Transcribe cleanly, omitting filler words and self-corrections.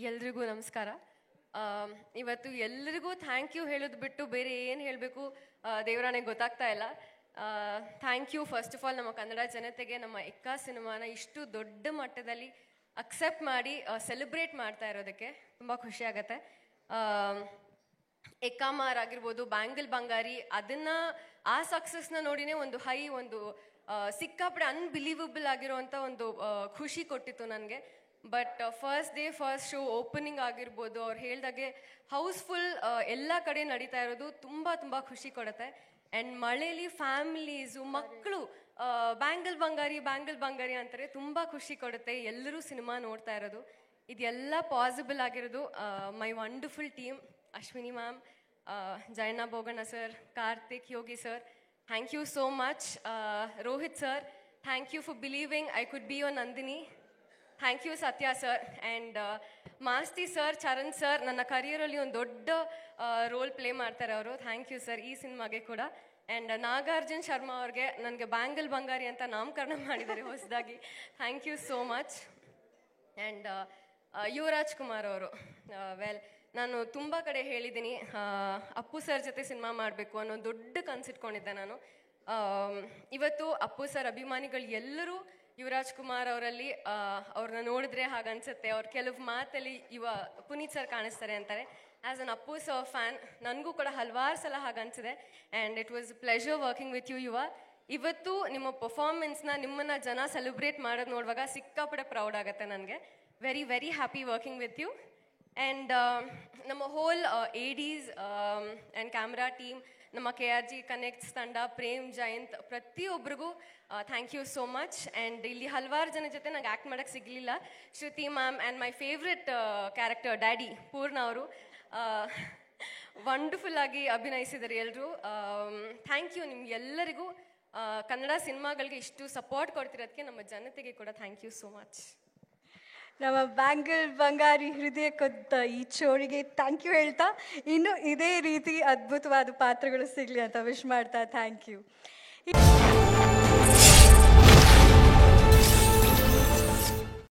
ಎಲ್ರಿಗೂ ನಮಸ್ಕಾರ. ಇವತ್ತು ಎಲ್ರಿಗೂ ಥ್ಯಾಂಕ್ ಯು ಹೇಳೋದು ಬಿಟ್ಟು ಬೇರೆ ಏನು ಹೇಳಬೇಕು ದೇವರಾಣೆ ಗೊತ್ತಾಗ್ತಾ ಇಲ್ಲ. Thank you first of all ನಮ್ಮ ಕನ್ನಡ ಜನತೆಗೆ ನಮ್ಮ ಎಕ್ಕಾ ಸಿನಿಮಾನ ಇಷ್ಟು ದೊಡ್ಡ ಮಟ್ಟದಲ್ಲಿ ಅಕ್ಸೆಪ್ಟ್ ಮಾಡಿ ಸೆಲೆಬ್ರೇಟ್ ಮಾಡ್ತಾ ಇರೋದಕ್ಕೆ ತುಂಬ ಖುಷಿ ಆಗುತ್ತೆ. ಎಕ್ಕಾಮಾರ್ ಆಗಿರ್ಬೋದು, ಬ್ಯಾಂಗಲ್ ಬಂಗಾರಿ, ಆ ಸಕ್ಸಸ್ನ ನೋಡಿನೇ ಒಂದು ಒಂದು ಸಿಕ್ಕಾಪಡೆ ಅನ್ಬಿಲೀವಬಲ್ ಆಗಿರೋಂಥ ಒಂದು ಖುಷಿ ಕೊಟ್ಟಿತ್ತು ನನಗೆ. But first day first show opening ಆಗಿರ್ಬೋದು, ಅವ್ರು ಹೇಳ್ದಾಗೆ ಹೌಸ್ಫುಲ್ ಎಲ್ಲ ಕಡೆ ನಡೀತಾ ಇರೋದು ತುಂಬ ತುಂಬ ಖುಷಿ ಕೊಡುತ್ತೆ. ಆ್ಯಂಡ್ ಮಳೇಲಿ ಫ್ಯಾಮಿಲೀಸು, ಮಕ್ಕಳು ಬ್ಯಾಂಗಲ್ ಬಂಗಾರಿ ಅಂತಾರೆ, ತುಂಬ ಖುಷಿ ಕೊಡುತ್ತೆ ಎಲ್ಲರೂ ಸಿನಿಮಾ ನೋಡ್ತಾ ಇರೋದು. ಇದೆಲ್ಲ ಪಾಸಿಬಲ್ ಆಗಿರೋದು my wonderful team, Ashwini ma'am, Jayanna Boganna sir, Karthik, Yogi sir, thank you so much. Rohit sir, thank you for believing I could be your Nandini. Thank you Sathya sir. And Masti sir, Charan sir, ನನ್ನ ಕರಿಯರಲ್ಲಿ ಒಂದು ದೊಡ್ಡ ರೋಲ್ ಪ್ಲೇ ಮಾಡ್ತಾರೆ ಅವರು. ಥ್ಯಾಂಕ್ ಯು ಸರ್ ಈ ಸಿನಿಮಾಗೆ ಕೂಡ. ಆ್ಯಂಡ್ ನಾಗಾರ್ಜುನ್ ಶರ್ಮಾ ಅವ್ರಿಗೆ ನನಗೆ ಬ್ಯಾಂಗಲ್ ಬಂಗಾರಿ ಅಂತ ನಾಮಕರಣ ಮಾಡಿದ್ದಾರೆ ಹೊಸದಾಗಿ. Thank you so much. And Yuvaraj Kumar ಅವರು, ನಾನು ತುಂಬ ಕಡೆ ಹೇಳಿದ್ದೀನಿ ಅಪ್ಪು ಸರ್ ಜೊತೆ ಸಿನಿಮಾ ಮಾಡಬೇಕು ಅನ್ನೋ ದೊಡ್ಡ ಕನಸಿಟ್ಕೊಂಡಿದ್ದೆ ನಾನು. ಇವತ್ತು ಅಪ್ಪು ಸರ್ ಅಭಿಮಾನಿಗಳು ಎಲ್ಲರೂ ಯುವರಾಜ್ ಕುಮಾರ್ ಅವರಲ್ಲಿ ಅವ್ರನ್ನ ನೋಡಿದ್ರೆ ಹಾಗನ್ಸುತ್ತೆ. ಅವ್ರು ಕೆಲವು ಮಾತಲ್ಲಿ ಪುನೀತ್ ಸರ್ ಕಾಣಿಸ್ತಾರೆ ಅಂತಾರೆ. As an Appu sir fan ನನಗೂ ಕೂಡ ಹಲವಾರು ಸಲ ಹಾಗನ್ಸಿದೆ. And it was pleasure working with you ಇವತ್ತು ನಿಮ್ಮ ಪರ್ಫಾರ್ಮೆನ್ಸ್ನ ನಿಮ್ಮನ್ನು ಜನ ಸೆಲೆಬ್ರೇಟ್ ಮಾಡೋದು ನೋಡುವಾಗ ಸಿಕ್ಕಾಪಡೆ ಪ್ರೌಡ್ ಆಗುತ್ತೆ ನನಗೆ. Very very happy working with you. And ನಮ್ಮ whole ADs and camera team, ನಮ್ಮ KRG ಕನೆಕ್ಟ್ಸ್ ತಂಡ, ಪ್ರೇಮ್, ಜಯಂತ್, ಪ್ರತಿಯೊಬ್ಬರಿಗೂ thank you so much. And ಇಲ್ಲಿ ಹಲವಾರು ಜನ ಜೊತೆ ನಂಗೆ ಆ್ಯಕ್ಟ್ ಮಾಡೋಕ್ಕೆ ಸಿಗಲಿಲ್ಲ. Shruti ma'am and my favourite character daddy Poorna ಅವರು ವಂಡರ್ಫುಲ್ ಆಗಿ ಅಭಿನಯಿಸಿದ್ದಾರೆ ಎಲ್ಲರೂ. ಥ್ಯಾಂಕ್ ಯು ನಿಮ್ಗೆಲ್ಲರಿಗೂ. ಕನ್ನಡ ಸಿನಿಮಾಗಳಿಗೆ ಇಷ್ಟು ಸಪೋರ್ಟ್ ಕೊಡ್ತಿರೋದಕ್ಕೆ ನಮ್ಮ ಜನತೆಗೆ ಕೂಡ ಥ್ಯಾಂಕ್ ಯು ಸೋ ಮಚ್. ನಮ್ಮ ಬ್ಯಾಂಗಲ್ ಬಂಗಾರಿ ಹೃದಯಕ್ಕೊಂತ ಈ ಚೋರಿಗೆ ಥ್ಯಾಂಕ್ ಯು ಹೇಳ್ತಾ, ಇನ್ನು ಇದೇ ರೀತಿ ಅದ್ಭುತವಾದ ಪಾತ್ರಗಳು ಸಿಗಲಿ ಅಂತ ವಿಶ್ ಮಾಡ್ತಾ ಥ್ಯಾಂಕ್ ಯು.